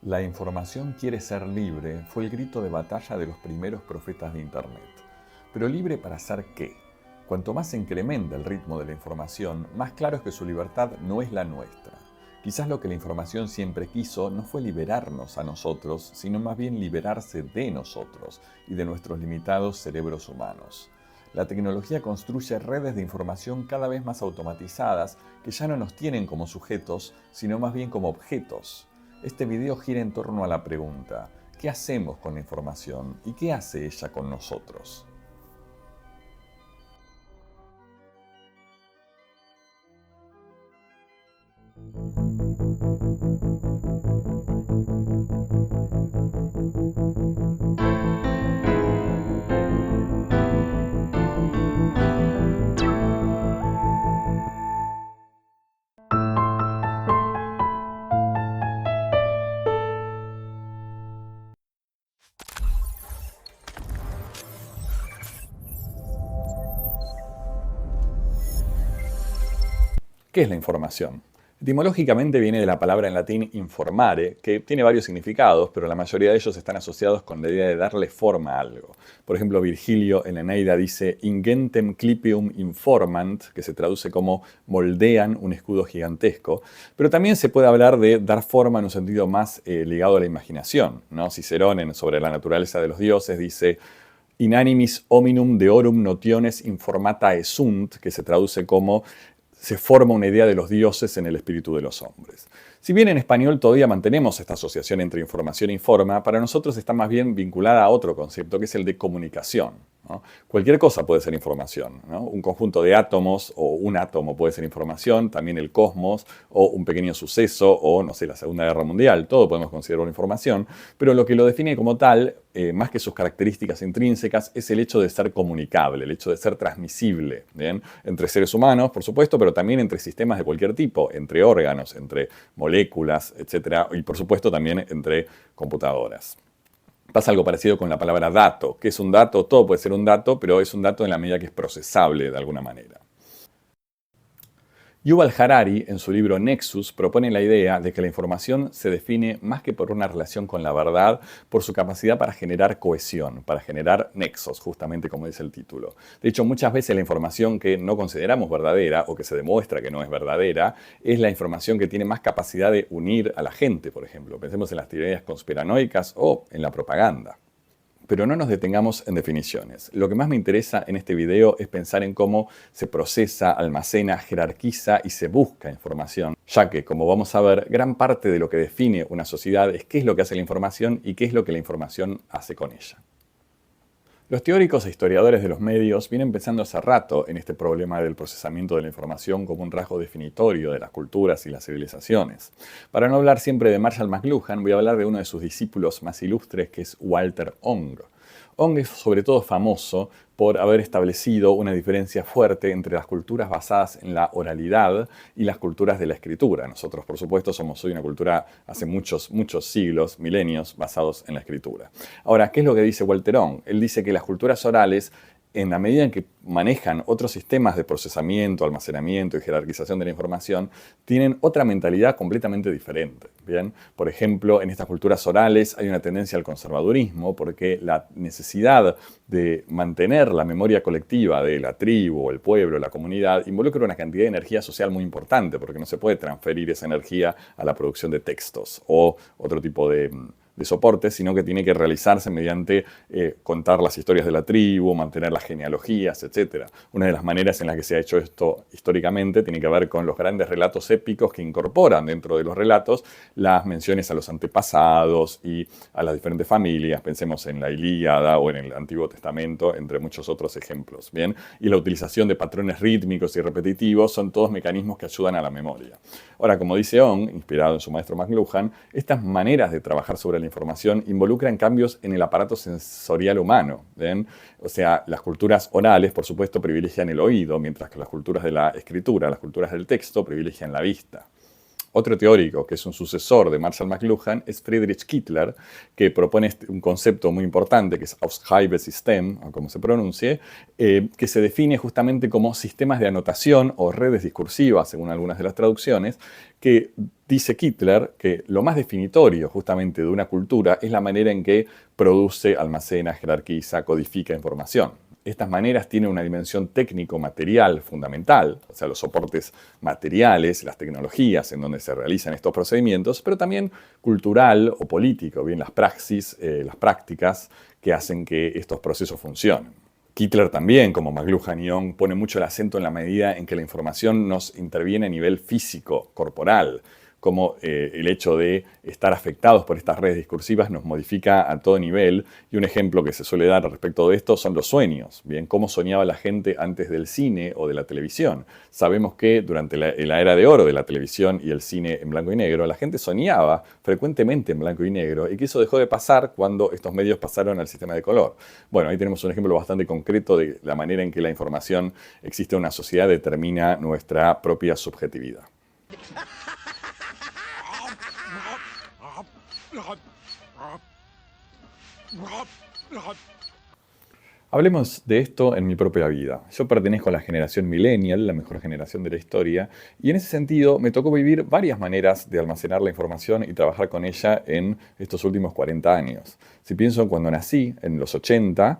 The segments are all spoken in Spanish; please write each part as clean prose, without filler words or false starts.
La información quiere ser libre fue el grito de batalla de los primeros profetas de Internet. Pero ¿libre para hacer qué? Cuanto más se incrementa el ritmo de la información, más claro es que su libertad no es la nuestra. Quizás lo que la información siempre quiso no fue liberarnos a nosotros, sino más bien liberarse de nosotros y de nuestros limitados cerebros humanos. La tecnología construye redes de información cada vez más automatizadas que ya no nos tienen como sujetos, sino más bien como objetos. Este video gira en torno a la pregunta: ¿qué hacemos con la información y qué hace ella con nosotros? ¿Qué es la información? Etimológicamente viene de la palabra en latín informare, que tiene varios significados, pero la mayoría de ellos están asociados con la idea de darle forma a algo. Por ejemplo, Virgilio en la Eneida dice ingentem clipium informant, que se traduce como moldean un escudo gigantesco, pero también se puede hablar de dar forma en un sentido más ligado a la imaginación, ¿no? Cicerón, sobre la naturaleza de los dioses, dice inanimis hominum deorum notiones informata esunt, que se traduce como se forma una idea de los dioses en el espíritu de los hombres. Si bien en español todavía mantenemos esta asociación entre información y forma, para nosotros está más bien vinculada a otro concepto, que es el de comunicación, ¿no? Cualquier cosa puede ser información, ¿no? Un conjunto de átomos o un átomo puede ser información, también el cosmos o un pequeño suceso o, no sé, la Segunda Guerra Mundial, todo podemos considerar información, pero lo que lo define como tal, más que sus características intrínsecas, es el hecho de ser comunicable, el hecho de ser transmisible, ¿bien? Entre seres humanos, por supuesto, pero también entre sistemas de cualquier tipo, entre órganos, entre moléculas, etcétera, y por supuesto también entre computadoras. Pasa algo parecido con la palabra dato. ¿Qué es un dato? Todo puede ser un dato, pero es un dato en la medida que es procesable de alguna manera. Yuval Harari, en su libro Nexus, propone la idea de que la información se define más que por una relación con la verdad, por su capacidad para generar cohesión, para generar nexos, justamente como dice el título. De hecho, muchas veces la información que no consideramos verdadera o que se demuestra que no es verdadera es la información que tiene más capacidad de unir a la gente, por ejemplo. Pensemos en las teorías conspiranoicas o en la propaganda. Pero no nos detengamos en definiciones. Lo que más me interesa en este video es pensar en cómo se procesa, almacena, jerarquiza y se busca información, ya que, como vamos a ver, gran parte de lo que define una sociedad es qué es lo que hace la información y qué es lo que la información hace con ella. Los teóricos e historiadores de los medios vienen pensando hace rato en este problema del procesamiento de la información como un rasgo definitorio de las culturas y las civilizaciones. Para no hablar siempre de Marshall McLuhan, voy a hablar de uno de sus discípulos más ilustres, que es Walter Ong. Ong es sobre todo famoso por haber establecido una diferencia fuerte entre las culturas basadas en la oralidad y las culturas de la escritura. Nosotros, por supuesto, somos hoy una cultura hace muchos siglos, milenios, basados en la escritura. Ahora, ¿qué es lo que dice Walter Ong? Él dice que las culturas orales, en la medida en que manejan otros sistemas de procesamiento, almacenamiento y jerarquización de la información, tienen otra mentalidad completamente diferente. ¿Bien? Por ejemplo, en estas culturas orales hay una tendencia al conservadurismo porque la necesidad de mantener la memoria colectiva de la tribu, el pueblo, la comunidad, involucra una cantidad de energía social muy importante porque no se puede transferir esa energía a la producción de textos o otro tipo de soporte, sino que tiene que realizarse mediante contar las historias de la tribu, mantener las genealogías, etc. Una de las maneras en las que se ha hecho esto históricamente tiene que ver con los grandes relatos épicos que incorporan dentro de los relatos las menciones a los antepasados y a las diferentes familias. Pensemos en la Ilíada o en el Antiguo Testamento, entre muchos otros ejemplos. ¿Bien? Y la utilización de patrones rítmicos y repetitivos son todos mecanismos que ayudan a la memoria. Ahora, como dice Ong, inspirado en su maestro McLuhan, estas maneras de trabajar sobre la información involucran cambios en el aparato sensorial humano. ¿Ven? O sea, las culturas orales, por supuesto, privilegian el oído, mientras que las culturas de la escritura, las culturas del texto, privilegian la vista. Otro teórico, que es un sucesor de Marshall McLuhan, es Friedrich Kittler, que propone un concepto muy importante, que es Ausgabe-System, o como se pronuncie, que se define justamente como sistemas de anotación o redes discursivas, según algunas de las traducciones, que dice Kittler que lo más definitorio justamente de una cultura es la manera en que produce, almacena, jerarquiza, codifica información. Estas maneras tienen una dimensión técnico-material fundamental, o sea, los soportes materiales, las tecnologías en donde se realizan estos procedimientos, pero también cultural o político, bien las praxis, las prácticas que hacen que estos procesos funcionen. Kittler también, como McLuhan y Young, pone mucho el acento en la medida en que la información nos interviene a nivel físico, corporal, como el hecho de estar afectados por estas redes discursivas nos modifica a todo nivel. Y un ejemplo que se suele dar respecto de esto son los sueños. Bien, cómo soñaba la gente antes del cine o de la televisión. Sabemos que durante la era de oro de la televisión y el cine en blanco y negro, la gente soñaba frecuentemente en blanco y negro y que eso dejó de pasar cuando estos medios pasaron al sistema de color. Bueno, ahí tenemos un ejemplo bastante concreto de la manera en que la información existe en una sociedad determina nuestra propia subjetividad. Hablemos de esto en mi propia vida. Yo pertenezco a la generación millennial, la mejor generación de la historia, y en ese sentido me tocó vivir varias maneras de almacenar la información y trabajar con ella en estos últimos 40 años. Si pienso en cuando nací, en los 80,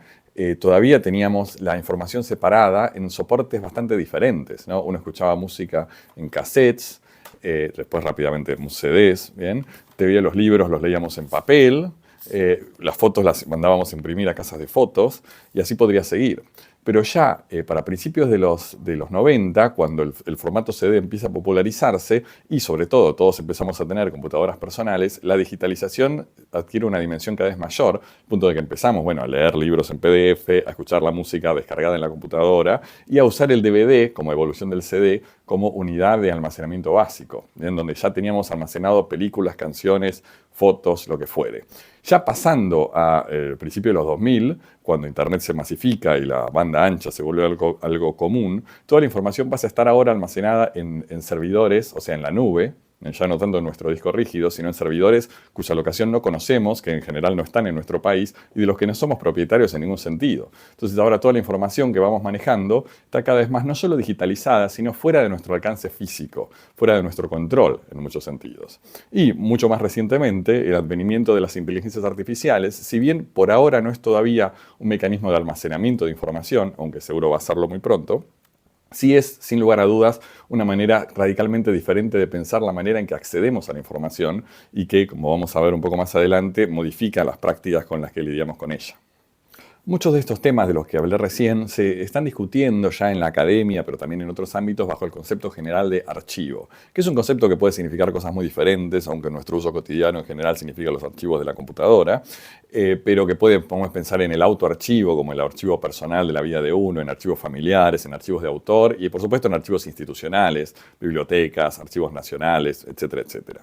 todavía teníamos la información separada en soportes bastante diferentes, ¿no? Uno escuchaba música en cassettes, después rápidamente en CDs, ¿bien? Te veía los libros, los leíamos en papel, las fotos las mandábamos a imprimir a casas de fotos y así podría seguir. Pero ya para principios de los 90, cuando el formato CD empieza a popularizarse y sobre todo todos empezamos a tener computadoras personales, la digitalización adquiere una dimensión cada vez mayor, al punto de que empezamos a leer libros en PDF, a escuchar la música descargada en la computadora y a usar el DVD como evolución del CD como unidad de almacenamiento básico, en donde ya teníamos almacenado películas, canciones, fotos, lo que fuere. Ya pasando a principios de los 2000, cuando Internet se masifica y la banda ancha se vuelve algo común, toda la información pasa a estar ahora almacenada en servidores, o sea, en la nube, ya no tanto en nuestro disco rígido, sino en servidores cuya locación no conocemos, que en general no están en nuestro país y de los que no somos propietarios en ningún sentido. Entonces ahora toda la información que vamos manejando está cada vez más no solo digitalizada, sino fuera de nuestro alcance físico, fuera de nuestro control en muchos sentidos. Y mucho más recientemente, el advenimiento de las inteligencias artificiales, si bien por ahora no es todavía un mecanismo de almacenamiento de información, aunque seguro va a serlo muy pronto, sí es, sin lugar a dudas, una manera radicalmente diferente de pensar la manera en que accedemos a la información y que, como vamos a ver un poco más adelante, modifica las prácticas con las que lidiamos con ella. Muchos de estos temas de los que hablé recién se están discutiendo ya en la academia, pero también en otros ámbitos, bajo el concepto general de archivo, que es un concepto que puede significar cosas muy diferentes, aunque en nuestro uso cotidiano en general significa los archivos de la computadora, pero que podemos pensar en el autoarchivo como el archivo personal de la vida de uno, en archivos familiares, en archivos de autor y, por supuesto, en archivos institucionales, bibliotecas, archivos nacionales, etcétera, etcétera.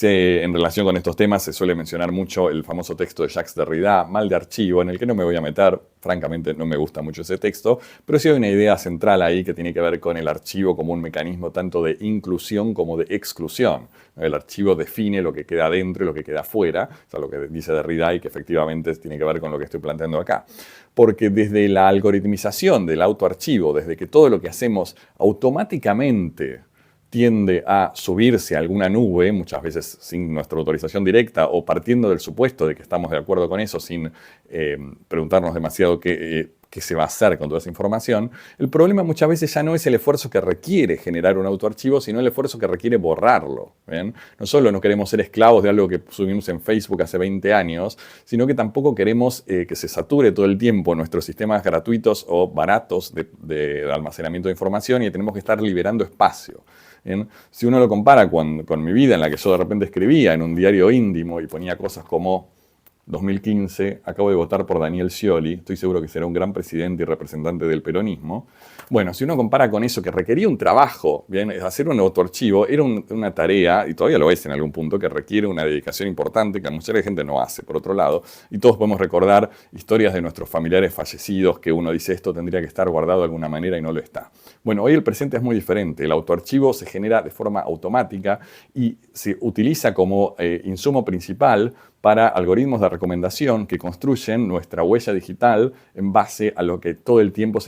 En relación con estos temas se suele mencionar mucho el famoso texto de Jacques Derrida, Mal de archivo, en el que no me voy a meter, francamente no me gusta mucho ese texto, pero sí hay una idea central ahí que tiene que ver con el archivo como un mecanismo tanto de inclusión como de exclusión. El archivo define lo que queda dentro y lo que queda afuera, o sea, lo que dice Derrida y que efectivamente tiene que ver con lo que estoy planteando acá. Porque desde la algoritmización del autoarchivo, desde que todo lo que hacemos automáticamente tiende a subirse a alguna nube, muchas veces sin nuestra autorización directa o partiendo del supuesto de que estamos de acuerdo con eso sin preguntarnos demasiado qué se va a hacer con toda esa información, el problema muchas veces ya no es el esfuerzo que requiere generar un autoarchivo, sino el esfuerzo que requiere borrarlo. ¿Bien? No solo no queremos ser esclavos de algo que subimos en Facebook hace 20 años, sino que tampoco queremos que se sature todo el tiempo nuestros sistemas gratuitos o baratos de almacenamiento de información y tenemos que estar liberando espacio. ¿Bien? Si uno lo compara con mi vida en la que yo de repente escribía en un diario íntimo y ponía cosas como 2015, acabo de votar por Daniel Scioli, estoy seguro que será un gran presidente y representante del peronismo. Bueno, si uno compara con eso que requería un trabajo, bien, hacer un autoarchivo era una tarea, y todavía lo es en algún punto, que requiere una dedicación importante que mucha gente no hace, por otro lado, y todos podemos recordar historias de nuestros familiares fallecidos que uno dice esto tendría que estar guardado de alguna manera y no lo está. Bueno, hoy el presente es muy diferente, el autoarchivo se genera de forma automática y se utiliza como insumo principal para algoritmos de recomendación que construyen nuestra huella digital en base a lo que todo el tiempo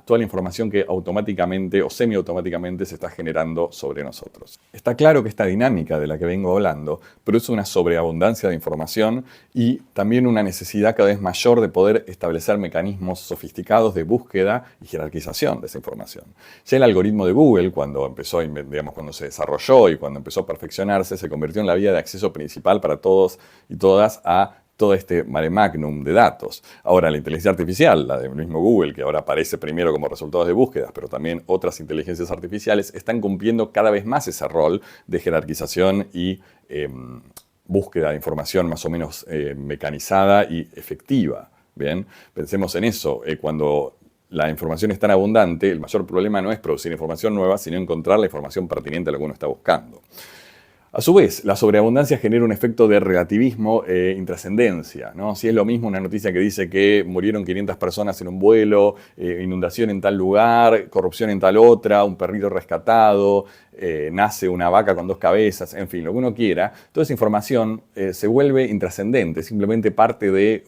toda la información que automáticamente o semiautomáticamente se está generando sobre nosotros. Está claro que esta dinámica de la que vengo hablando produce una sobreabundancia de información y también una necesidad cada vez mayor de poder establecer mecanismos sofisticados de búsqueda y jerarquización de esa información. Ya el algoritmo de Google, cuando empezó, digamos, cuando se desarrolló y cuando empezó a perfeccionarse, se convirtió en la vía de acceso principal para todos y todas a todo este mare magnum de datos. Ahora, la inteligencia artificial, la del mismo Google, que ahora aparece primero como resultados de búsquedas, pero también otras inteligencias artificiales, están cumpliendo cada vez más ese rol de jerarquización y búsqueda de información más o menos mecanizada y efectiva. Bien, pensemos en eso. Cuando la información es tan abundante, el mayor problema no es producir información nueva, sino encontrar la información pertinente a lo que uno está buscando. A su vez, la sobreabundancia genera un efecto de relativismo e intrascendencia, ¿no? Si es lo mismo una noticia que dice que murieron 500 personas en un vuelo, inundación en tal lugar, corrupción en tal otra, un perrito rescatado, nace una vaca con 2 cabezas, en fin, lo que uno quiera, toda esa información se vuelve intrascendente, simplemente parte de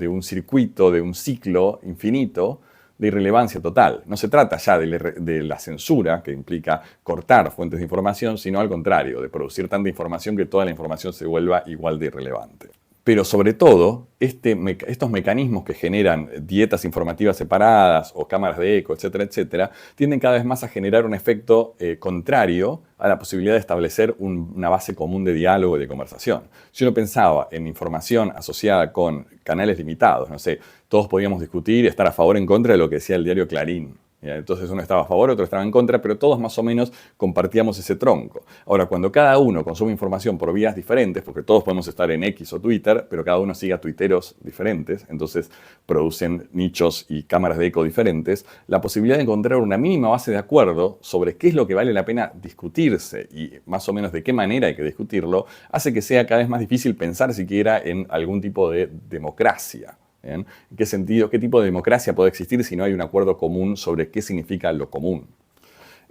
un circuito, de un ciclo infinito, de irrelevancia total. No se trata ya de la censura, que implica cortar fuentes de información, sino al contrario, de producir tanta información que toda la información se vuelva igual de irrelevante. Pero sobre todo, estos mecanismos que generan dietas informativas separadas o cámaras de eco, etcétera, etcétera, tienden cada vez más a generar un efecto contrario a la posibilidad de establecer una base común de diálogo y de conversación. Si uno pensaba en información asociada con canales limitados, no sé, todos podíamos discutir y estar a favor o en contra de lo que decía el diario Clarín. Entonces uno estaba a favor, otro estaba en contra, pero todos más o menos compartíamos ese tronco. Ahora, cuando cada uno consume información por vías diferentes, porque todos podemos estar en X o Twitter, pero cada uno sigue a tuiteros diferentes, entonces producen nichos y cámaras de eco diferentes, la posibilidad de encontrar una mínima base de acuerdo sobre qué es lo que vale la pena discutirse y más o menos de qué manera hay que discutirlo, hace que sea cada vez más difícil pensar siquiera en algún tipo de democracia. ¿En qué sentido, qué tipo de democracia puede existir si no hay un acuerdo común sobre qué significa lo común?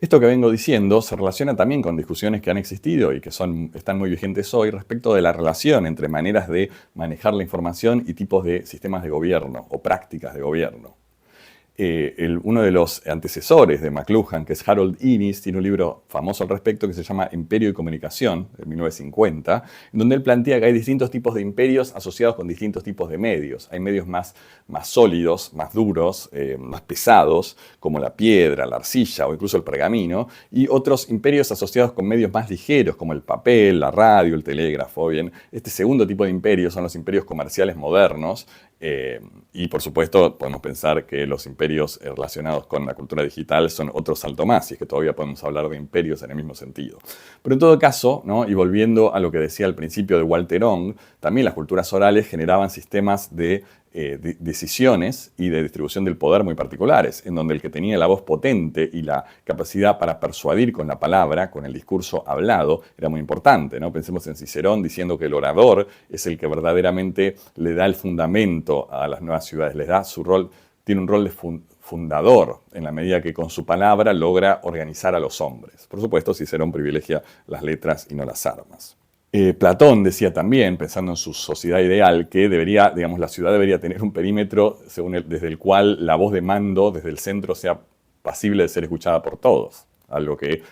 Esto que vengo diciendo se relaciona también con discusiones que han existido y que están muy vigentes hoy respecto de la relación entre maneras de manejar la información y tipos de sistemas de gobierno o prácticas de gobierno. Uno de los antecesores de McLuhan, que es Harold Innis, tiene un libro famoso al respecto que se llama Imperio y Comunicación, de 1950, en donde él plantea que hay distintos tipos de imperios asociados con distintos tipos de medios. Hay medios más sólidos, más duros, más pesados, como la piedra, la arcilla o incluso el pergamino, y otros imperios asociados con medios más ligeros, como el papel, la radio, el telégrafo. Bien, este segundo tipo de imperios son los imperios comerciales modernos, y por supuesto podemos pensar que los imperios relacionados con la cultura digital son otro salto más, y es que todavía podemos hablar de imperios en el mismo sentido. Pero en todo caso, ¿no? Y volviendo a lo que decía al principio de Walter Ong, también las culturas orales generaban sistemas de decisiones y de distribución del poder muy particulares, en donde el que tenía la voz potente y la capacidad para persuadir con la palabra, con el discurso hablado, era muy importante, ¿no? Pensemos en Cicerón diciendo que el orador es el que verdaderamente le da el fundamento a las nuevas ciudades, les da su rol, tiene un rol de fundador, en la medida que con su palabra logra organizar a los hombres. Por supuesto, Cicerón privilegia las letras y no las armas. Platón decía también, pensando en su sociedad ideal, que la ciudad debería tener un perímetro desde el cual la voz de mando desde el centro sea pasible de ser escuchada por todos. Algo que,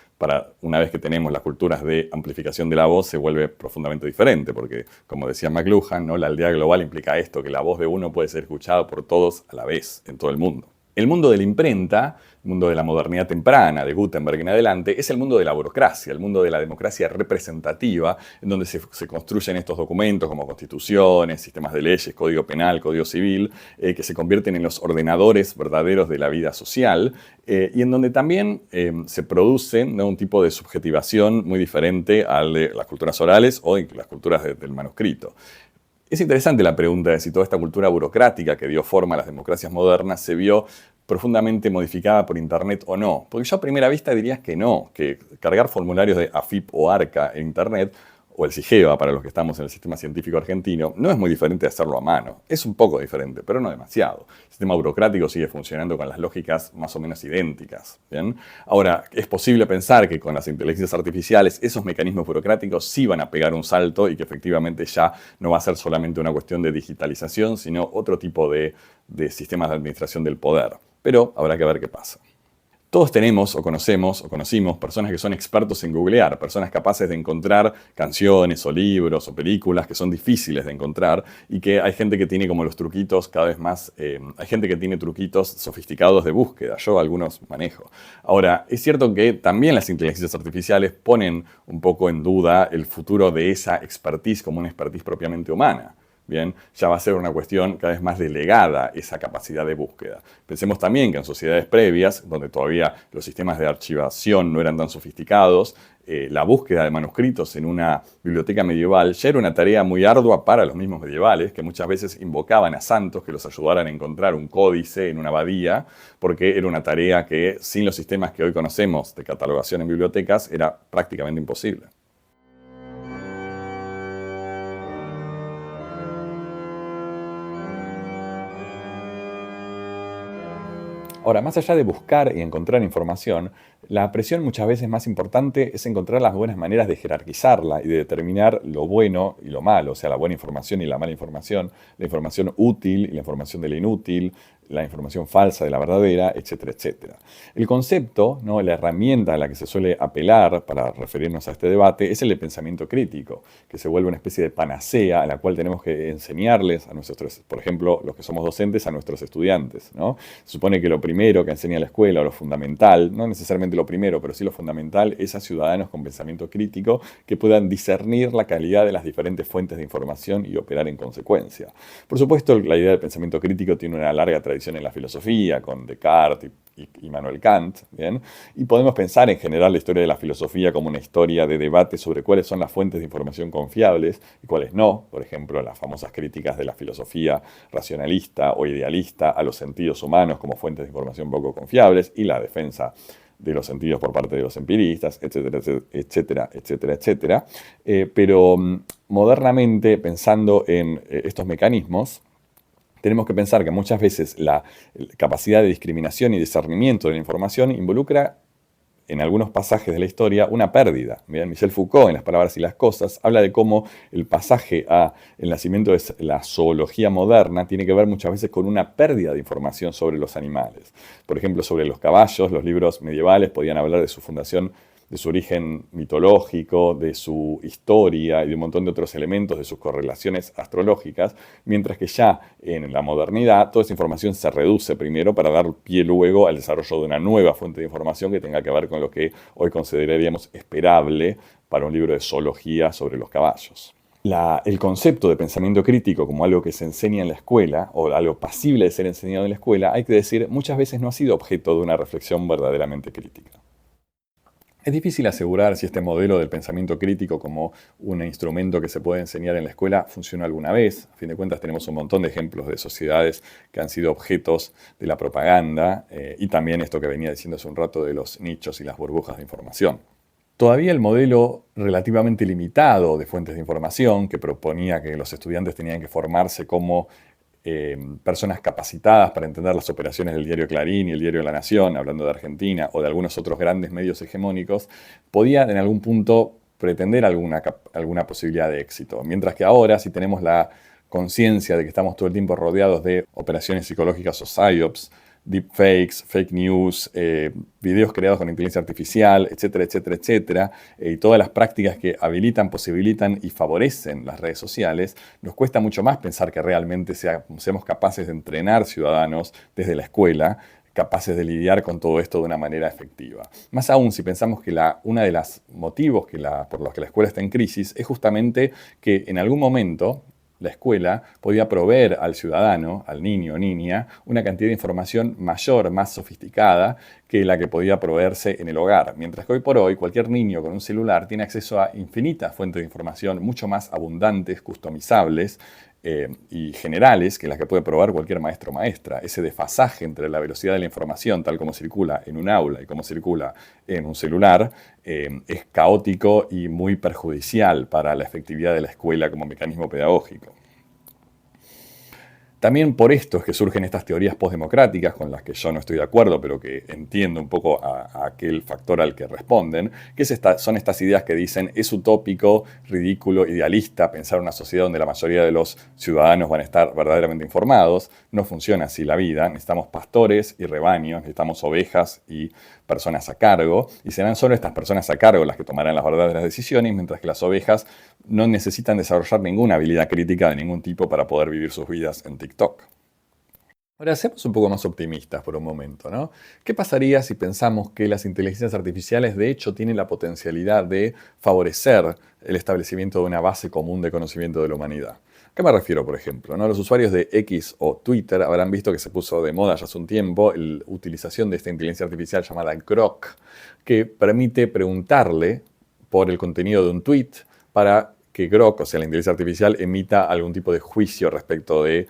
una vez que tenemos las culturas de amplificación de la voz, se vuelve profundamente diferente, porque, como decía McLuhan, ¿no? La aldea global implica esto, que la voz de uno puede ser escuchada por todos a la vez, en todo el mundo. El mundo de la imprenta, el mundo de la modernidad temprana, de Gutenberg en adelante, es el mundo de la burocracia, el mundo de la democracia representativa, en donde se construyen estos documentos como constituciones, sistemas de leyes, código penal, código civil, que se convierten en los ordenadores verdaderos de la vida social, y en donde también se produce, ¿no? Un tipo de subjetivación muy diferente al de las culturas orales o de las culturas del manuscrito. Es interesante la pregunta de si toda esta cultura burocrática que dio forma a las democracias modernas se vio profundamente modificada por Internet o no. Porque yo a primera vista diría que no, que cargar formularios de AFIP o ARCA en Internet, o el SIGEVA para los que estamos en el sistema científico argentino, no es muy diferente de hacerlo a mano. Es un poco diferente, pero no demasiado. El sistema burocrático sigue funcionando con las lógicas más o menos idénticas. ¿Bien? Ahora, es posible pensar que con las inteligencias artificiales esos mecanismos burocráticos sí van a pegar un salto y que efectivamente ya no va a ser solamente una cuestión de digitalización, sino otro tipo de sistemas de administración del poder. Pero habrá que ver qué pasa. Todos tenemos o conocemos o conocimos personas que son expertos en googlear, personas capaces de encontrar canciones o libros o películas que son difíciles de encontrar y que hay gente que tiene como los truquitos cada vez más, hay gente que tiene truquitos sofisticados de búsqueda, yo algunos manejo. Ahora, es cierto que también las inteligencias artificiales ponen un poco en duda el futuro de esa expertise como una expertise propiamente humana. Bien, ya va a ser una cuestión cada vez más delegada esa capacidad de búsqueda. Pensemos también que en sociedades previas, donde todavía los sistemas de archivación no eran tan sofisticados, la búsqueda de manuscritos en una biblioteca medieval ya era una tarea muy ardua para los mismos medievales, que muchas veces invocaban a santos que los ayudaran a encontrar un códice en una abadía, porque era una tarea que sin los sistemas que hoy conocemos de catalogación en bibliotecas era prácticamente imposible. Ahora, más allá de buscar y encontrar información, la presión muchas veces más importante es encontrar las buenas maneras de jerarquizarla y de determinar lo bueno y lo malo, o sea, la buena información y la mala información, la información útil y la información de la inútil, la información falsa de la verdadera, etcétera, etcétera. El concepto, ¿no?, la herramienta a la que se suele apelar para referirnos a este debate es el de pensamiento crítico, que se vuelve una especie de panacea a la cual tenemos que enseñarles a nuestros, por ejemplo, los que somos docentes, a nuestros estudiantes, ¿no? Se supone que lo primero que enseña la escuela, o lo fundamental, no necesariamente lo primero, pero sí lo fundamental, es a ciudadanos con pensamiento crítico que puedan discernir la calidad de las diferentes fuentes de información y operar en consecuencia. Por supuesto, la idea del pensamiento crítico tiene una larga tradición en la filosofía, con Descartes y Immanuel Kant, ¿bien? Y podemos pensar en general la historia de la filosofía como una historia de debate sobre cuáles son las fuentes de información confiables y cuáles no. Por ejemplo, las famosas críticas de la filosofía racionalista o idealista a los sentidos humanos como fuentes de información poco confiables y la defensa de los sentidos por parte de los empiristas, etcétera, etcétera, etcétera, etcétera. Pero modernamente, pensando en estos mecanismos, tenemos que pensar que muchas veces la capacidad de discriminación y discernimiento de la información involucra en algunos pasajes de la historia una pérdida. Bien, Michel Foucault, en Las palabras y las cosas, habla de cómo el pasaje a el nacimiento de la zoología moderna tiene que ver muchas veces con una pérdida de información sobre los animales. Por ejemplo, sobre los caballos, los libros medievales podían hablar de su fundación, de su origen mitológico, de su historia y de un montón de otros elementos, de sus correlaciones astrológicas, mientras que ya en la modernidad toda esa información se reduce primero para dar pie luego al desarrollo de una nueva fuente de información que tenga que ver con lo que hoy consideraríamos esperable para un libro de zoología sobre los caballos. El concepto de pensamiento crítico como algo que se enseña en la escuela, o algo pasible de ser enseñado en la escuela, hay que decir, muchas veces no ha sido objeto de una reflexión verdaderamente crítica. Es difícil asegurar si este modelo del pensamiento crítico como un instrumento que se puede enseñar en la escuela funcionó alguna vez. A fin de cuentas tenemos un montón de ejemplos de sociedades que han sido objetos de la propaganda y también esto que venía diciendo hace un rato de los nichos y las burbujas de información. Todavía el modelo relativamente limitado de fuentes de información que proponía que los estudiantes tenían que formarse como personas capacitadas para entender las operaciones del diario Clarín y el diario La Nación, hablando de Argentina, o de algunos otros grandes medios hegemónicos, podía en algún punto pretender alguna posibilidad de éxito. Mientras que ahora, si tenemos la conciencia de que estamos todo el tiempo rodeados de operaciones psicológicas o psyops, deepfakes, fake news, videos creados con inteligencia artificial, etcétera, etcétera, etcétera, y todas las prácticas que habilitan, posibilitan y favorecen las redes sociales, nos cuesta mucho más pensar que realmente seamos capaces de entrenar ciudadanos desde la escuela, capaces de lidiar con todo esto de una manera efectiva. Más aún si pensamos que uno de los motivos por los que la escuela está en crisis es justamente que en algún momento la escuela podía proveer al ciudadano, al niño o niña, una cantidad de información mayor, más sofisticada que la que podía proveerse en el hogar. Mientras que hoy por hoy cualquier niño con un celular tiene acceso a infinitas fuentes de información mucho más abundantes, customizables y generales que las que puede probar cualquier maestro o maestra. Ese desfasaje entre la velocidad de la información, tal como circula en un aula y como circula en un celular, es caótico y muy perjudicial para la efectividad de la escuela como mecanismo pedagógico. También por esto es que surgen estas teorías postdemocráticas con las que yo no estoy de acuerdo, pero que entiendo un poco a aquel factor al que responden, que son estas ideas que dicen es utópico, ridículo, idealista pensar una sociedad donde la mayoría de los ciudadanos van a estar verdaderamente informados. No funciona así la vida. Necesitamos pastores y rebaños, necesitamos ovejas y personas a cargo, y serán solo estas personas a cargo las que tomarán las verdaderas decisiones, mientras que las ovejas no necesitan desarrollar ninguna habilidad crítica de ningún tipo para poder vivir sus vidas en TikTok. Ahora, seamos un poco más optimistas por un momento, ¿no? ¿Qué pasaría si pensamos que las inteligencias artificiales de hecho tienen la potencialidad de favorecer el establecimiento de una base común de conocimiento de la humanidad? ¿A qué me refiero, por ejemplo? ¿No? Los usuarios de X o Twitter habrán visto que se puso de moda ya hace un tiempo la utilización de esta inteligencia artificial llamada Grok, que permite preguntarle por el contenido de un tweet para que Grok, o sea, la inteligencia artificial, emita algún tipo de juicio respecto de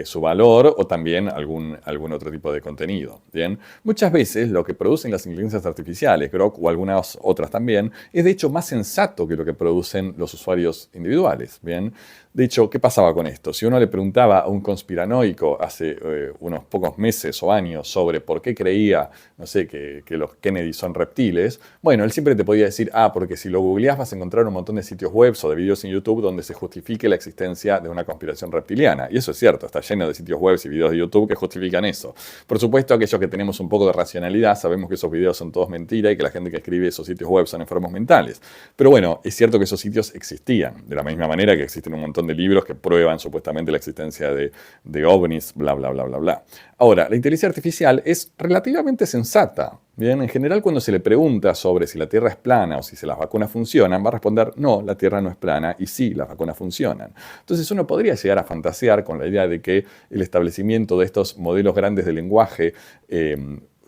su valor o también algún otro tipo de contenido. ¿Bien? Muchas veces lo que producen las inteligencias artificiales, Grok o algunas otras también, es de hecho más sensato que lo que producen los usuarios individuales. ¿Bien? De hecho, ¿qué pasaba con esto? Si uno le preguntaba a un conspiranoico hace unos pocos meses o años sobre por qué creía, no sé, que los Kennedy son reptiles, bueno, él siempre te podía decir, porque si lo googleás vas a encontrar un montón de sitios web o de videos en YouTube donde se justifique la existencia de una conspiración reptiliana. Y eso es cierto, está lleno de sitios web y videos de YouTube que justifican eso. Por supuesto, aquellos que tenemos un poco de racionalidad sabemos que esos videos son todos mentira y que la gente que escribe esos sitios web son enfermos mentales. Pero bueno, es cierto que esos sitios existían, de la misma manera que existen un montón de libros que prueban supuestamente la existencia de ovnis, bla, bla, bla, bla, bla. Ahora, la inteligencia artificial es relativamente sensata. Bien, en general, cuando se le pregunta sobre si la Tierra es plana o si las vacunas funcionan, va a responder, no, la Tierra no es plana y sí, las vacunas funcionan. Entonces uno podría llegar a fantasear con la idea de que el establecimiento de estos modelos grandes de lenguaje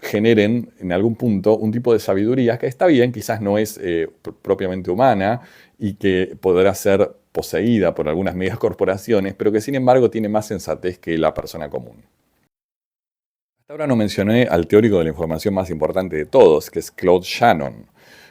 generen en algún punto un tipo de sabiduría que está bien, quizás no es propiamente humana y que podrá ser poseída por algunas megacorporaciones, pero que sin embargo tiene más sensatez que la persona común. Hasta ahora no mencioné al teórico de la información más importante de todos, que es Claude Shannon.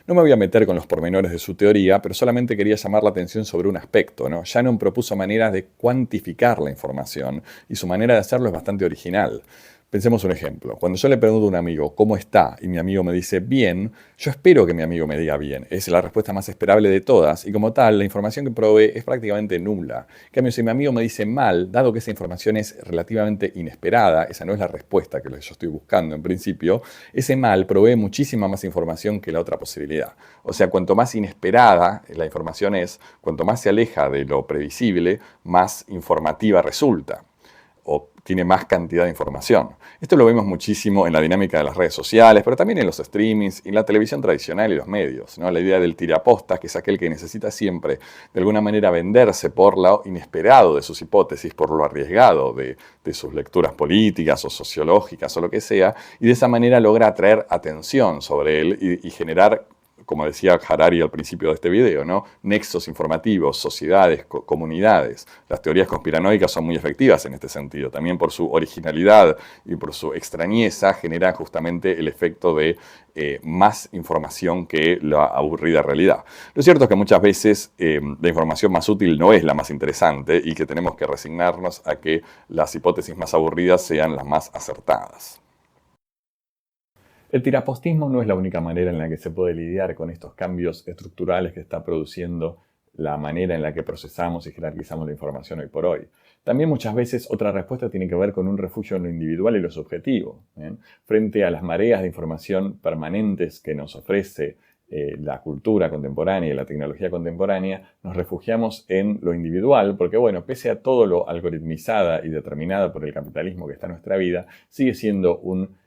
No me voy a meter con los pormenores de su teoría, pero solamente quería llamar la atención sobre un aspecto, ¿no? Shannon propuso maneras de cuantificar la información y su manera de hacerlo es bastante original. Pensemos un ejemplo. Cuando yo le pregunto a un amigo cómo está y mi amigo me dice bien, yo espero que mi amigo me diga bien. Es la respuesta más esperable de todas y como tal, la información que provee es prácticamente nula. En cambio, si mi amigo me dice mal, dado que esa información es relativamente inesperada, esa no es la respuesta que yo estoy buscando en principio, ese mal provee muchísima más información que la otra posibilidad. O sea, cuanto más inesperada la información es, cuanto más se aleja de lo previsible, más informativa resulta o tiene más cantidad de información. Esto lo vemos muchísimo en la dinámica de las redes sociales, pero también en los streamings, en la televisión tradicional y los medios, ¿no? La idea del tirapostas, que es aquel que necesita siempre, de alguna manera, venderse por lo inesperado de sus hipótesis, por lo arriesgado de sus lecturas políticas o sociológicas o lo que sea, y de esa manera logra atraer atención sobre él y generar, como decía Harari al principio de este video, ¿no? Nexos informativos, sociedades, comunidades. Las teorías conspiranoicas son muy efectivas en este sentido. También por su originalidad y por su extrañeza generan justamente el efecto de más información que la aburrida realidad. Lo cierto es que muchas veces la información más útil no es la más interesante y que tenemos que resignarnos a que las hipótesis más aburridas sean las más acertadas. El tirapostismo no es la única manera en la que se puede lidiar con estos cambios estructurales que está produciendo la manera en la que procesamos y jerarquizamos la información hoy por hoy. También muchas veces otra respuesta tiene que ver con un refugio en lo individual y lo subjetivo. Frente a las mareas de información permanentes que nos ofrece la cultura contemporánea y la tecnología contemporánea, nos refugiamos en lo individual porque, bueno, pese a todo lo algoritmizada y determinada por el capitalismo que está en nuestra vida, sigue siendo un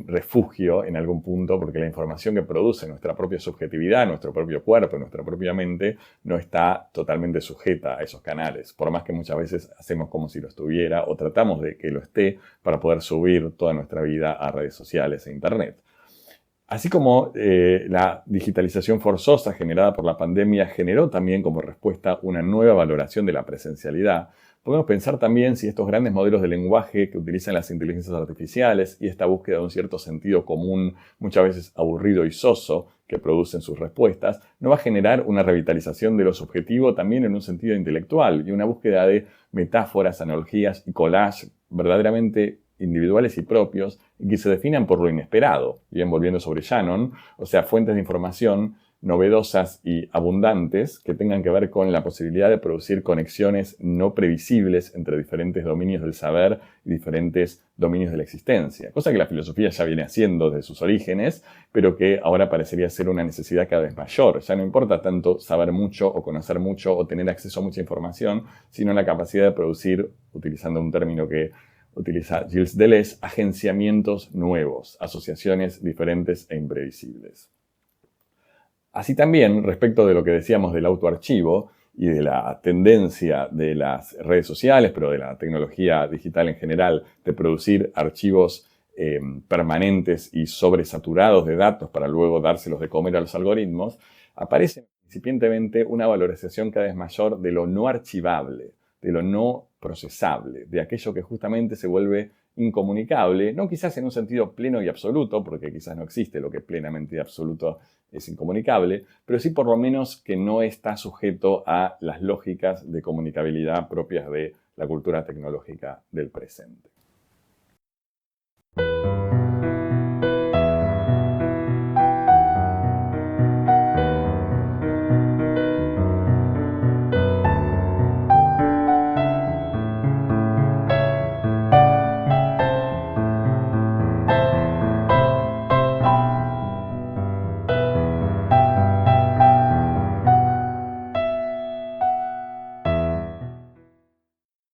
refugio en algún punto porque la información que produce nuestra propia subjetividad, nuestro propio cuerpo, nuestra propia mente, no está totalmente sujeta a esos canales, por más que muchas veces hacemos como si lo estuviera o tratamos de que lo esté para poder subir toda nuestra vida a redes sociales e internet. Así como la digitalización forzosa generada por la pandemia generó también como respuesta una nueva valoración de la presencialidad, Podemos pensar también si estos grandes modelos de lenguaje que utilizan las inteligencias artificiales y esta búsqueda de un cierto sentido común, muchas veces aburrido y soso, que producen sus respuestas, no va a generar una revitalización de lo subjetivo también en un sentido intelectual y una búsqueda de metáforas, analogías y collage verdaderamente individuales y propios y que se definan por lo inesperado. Bien, volviendo sobre Shannon, o sea, fuentes de información novedosas y abundantes que tengan que ver con la posibilidad de producir conexiones no previsibles entre diferentes dominios del saber y diferentes dominios de la existencia, cosa que la filosofía ya viene haciendo desde sus orígenes, pero que ahora parecería ser una necesidad cada vez mayor. Ya no importa tanto saber mucho o conocer mucho o tener acceso a mucha información, sino la capacidad de producir, utilizando un término que utiliza Gilles Deleuze, agenciamientos nuevos, asociaciones diferentes e imprevisibles. Así también, respecto de lo que decíamos del autoarchivo y de la tendencia de las redes sociales, pero de la tecnología digital en general, de producir archivos permanentes y sobresaturados de datos para luego dárselos de comer a los algoritmos, aparece incipientemente una valorización cada vez mayor de lo no archivable, de lo no procesable, de aquello que justamente se vuelve incomunicable, no quizás en un sentido pleno y absoluto, porque quizás no existe lo que plenamente y absoluto es incomunicable, pero sí por lo menos que no está sujeto a las lógicas de comunicabilidad propias de la cultura tecnológica del presente.